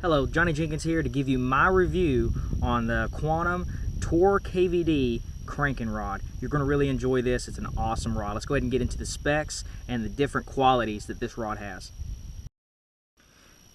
Hello, Johnny Jenkins here to give you my review on the Quantum Tour KVD cranking rod. You're going to really enjoy this. It's an awesome rod. Let's go ahead and get into the specs and the different qualities that this rod has.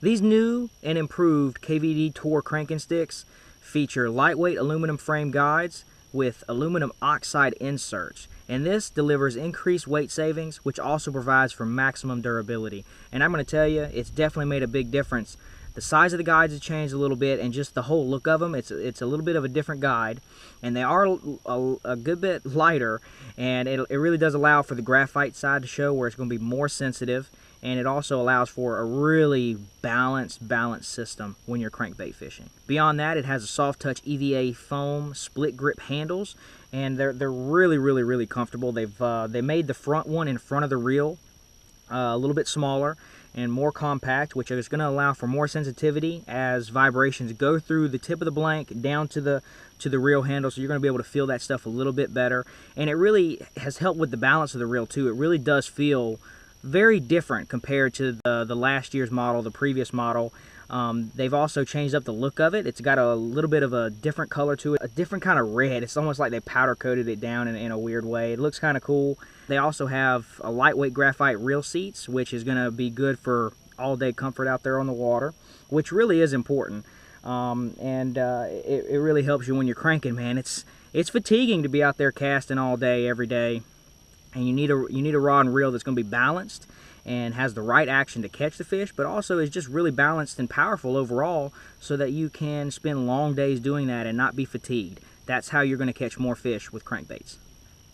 These new and improved KVD Tour cranking sticks feature lightweight aluminum frame guides with aluminum oxide inserts, and this delivers increased weight savings, which also provides for maximum durability. And I'm going to tell you, it's definitely made a big difference. The size of the guides has changed a little bit, and just the whole look of them, it's a little bit of a different guide, and they are a good bit lighter, and it really does allow for the graphite side to show, where it's going to be more sensitive, and it also allows for a really balanced system when you're crankbait fishing. Beyond that, it has a soft touch EVA foam split grip handles, and they're really comfortable. They made the front one in front of the reel a little bit smaller and more compact, which is going to allow for more sensitivity as vibrations go through the tip of the blank down to the reel handle, so you're going to be able to feel that stuff a little bit better. And it really has helped with the balance of the reel too. It really does feel very different compared to the last year's model, the previous model. They've also changed up the look of it. It's got a little bit of a different color to it, a different kind of red. It's almost like they powder coated it down in a weird way. It looks kind of cool. They also have a lightweight graphite reel seats, which is going to be good for all-day comfort out there on the water, which really is important. It really helps you when you're cranking, man. It's fatiguing to be out there casting all day, every day, and you need a rod and reel that's going to be balanced and has the right action to catch the fish, but also is just really balanced and powerful overall, so that you can spend long days doing that and not be fatigued. That's how you're going to catch more fish with crankbaits.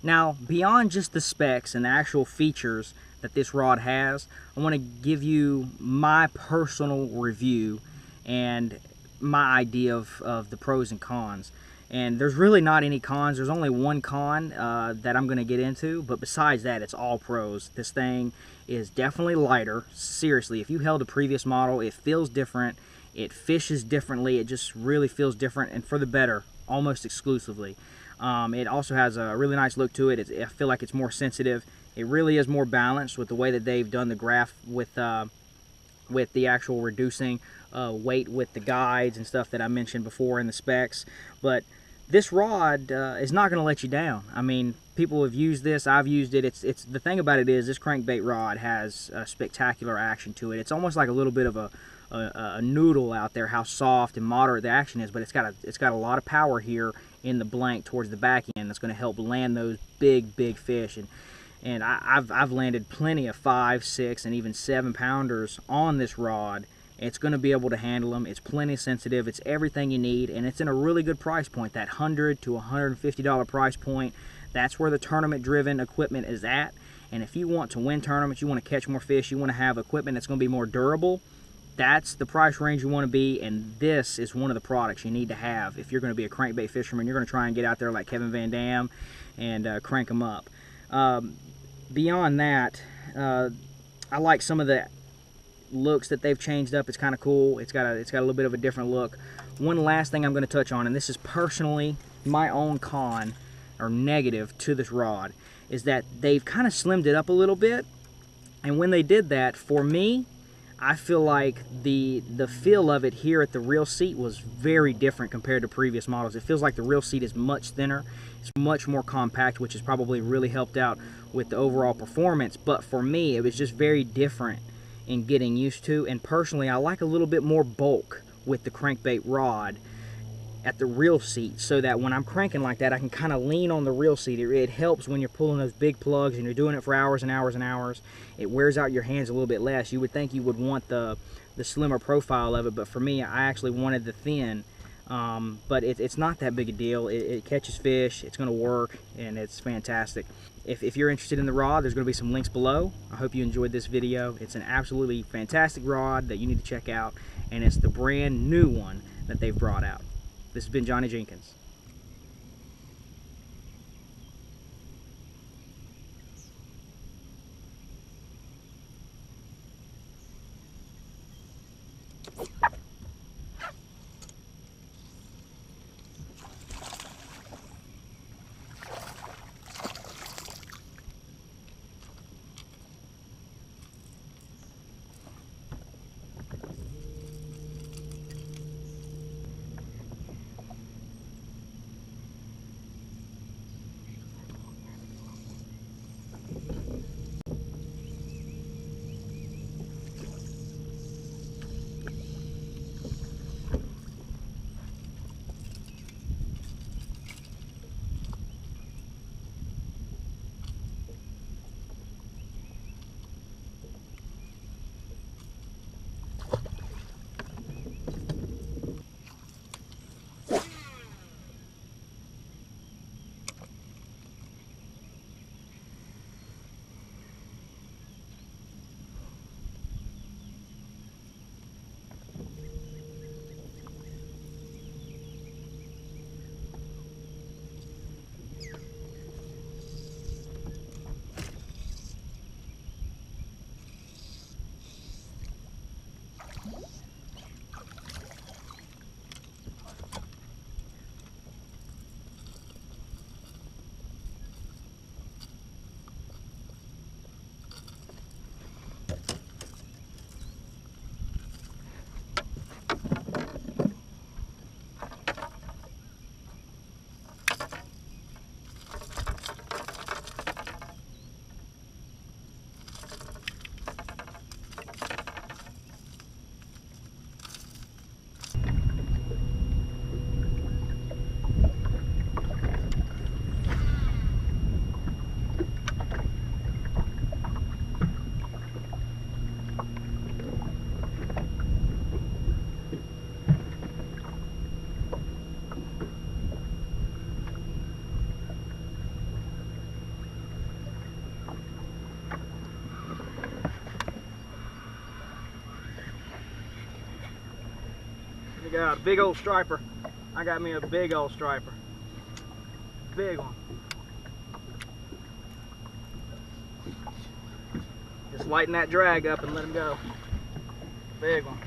Now, beyond just the specs and the actual features that this rod has, I want to give you my personal review and my idea of the pros and cons. And there's really not any cons. There's only one con that I'm going to get into, but besides that, it's all pros. This thing is definitely lighter. Seriously, if you held a previous model, it feels different. It fishes differently. It just really feels different, and for the better, almost exclusively. It also has a really nice look to it. I feel like it's more sensitive. It really is more balanced with the way that they've done the graph with the actual reducing weight with the guides and stuff that I mentioned before in the specs. But this rod is not going to let you down. I mean, people have used this. I've used it. It's the thing about it is this crankbait rod has a spectacular action to it. It's almost like a little bit of a noodle out there, how soft and moderate the action is, but it's got a lot of power here in the blank towards the back end that's going to help land those big fish. And I've landed plenty of 5, 6, and even 7 pounders on this rod. It's going to be able to handle them. It's plenty sensitive. It's everything you need, and it's in a really good price point, that $100 to $150 price point. That's where the tournament-driven equipment is at. And if you want to win tournaments, you want to catch more fish, you want to have equipment that's going to be more durable, that's the price range you want to be, and this is one of the products you need to have if you're going to be a crankbait fisherman. You're going to try and get out there like Kevin Van Dam and crank them up. Beyond that, I like some of the looks that they've changed up. It's kind of cool. It's got a little bit of a different look. One last thing I'm going to touch on, and this is personally my own con or negative to this rod, is that they've kind of slimmed it up a little bit. And when they did that, for me, I feel like the feel of it here at the reel seat was very different compared to previous models. It feels like the reel seat is much thinner. It's much more compact, which has probably really helped out with the overall performance. But for me, it was just very different in getting used to. And personally, I like a little bit more bulk with the crankbait rod at the reel seat, so that when I'm cranking like that, I can kind of lean on the reel seat. It helps when you're pulling those big plugs and you're doing it for hours and hours and hours. It wears out your hands a little bit less. You would think you would want the slimmer profile of it, but for me, I actually wanted the thin. But it's not that big a deal. It catches fish, it's going to work, and it's fantastic. If you're interested in the rod, there's going to be some links below. I hope you enjoyed this video. It's an absolutely fantastic rod that you need to check out, and it's the brand new one that they've brought out. This has been Johnny Jenkins. We got a big old striper. I got me a big old striper. Big one. Just lighten that drag up and let him go. Big one.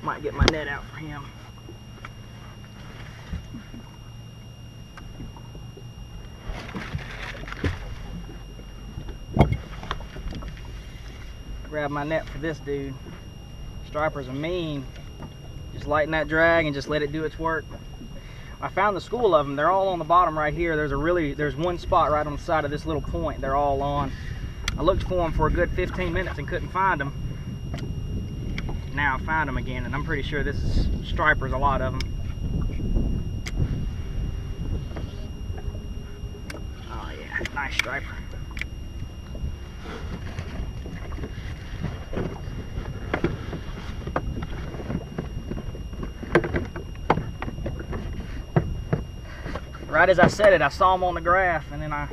Might get my net out for him. Grab my net for this dude. Stripers are mean. Just lighten that drag and just let it do its work. I found the school of them. They're all on the bottom right here. There's one spot right on the side of this little point they're all on. I looked for them for a good 15 minutes and couldn't find them. Now I found them again, and I'm pretty sure this is stripers, a lot of them. Oh yeah, nice striper. Right as I said it, I saw them on the graph, and then I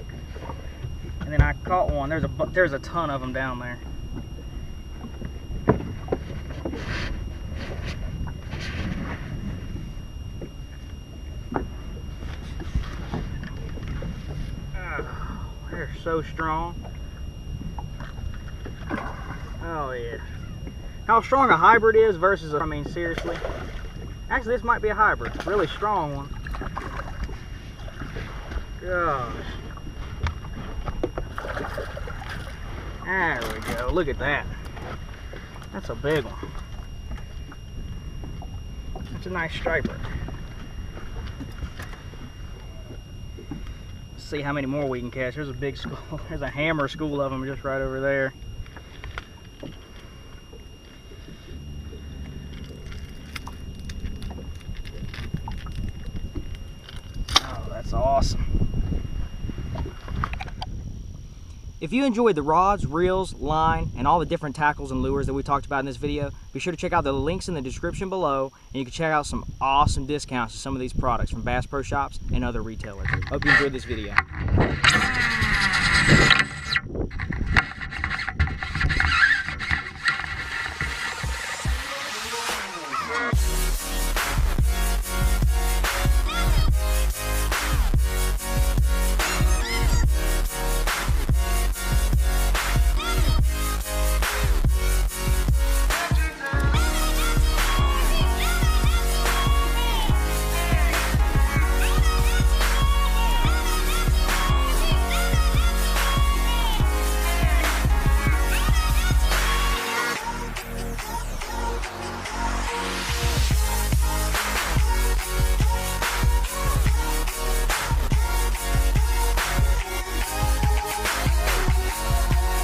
caught one. There's a ton of them down there. Oh, they're so strong. Oh yeah. How strong a hybrid is versus I mean, seriously. Actually, this might be a hybrid. Really strong one. Gosh. There we go. Look at that. That's a big one. That's a nice striper. Let's see how many more we can catch. There's a big school. There's a hammer school of them just right over there. Oh, that's awesome. If you enjoyed the rods, reels, line, and all the different tackles and lures that we talked about in this video, be sure to check out the links in the description below, and you can check out some awesome discounts to some of these products from Bass Pro Shops and other retailers. Hope you enjoyed this video.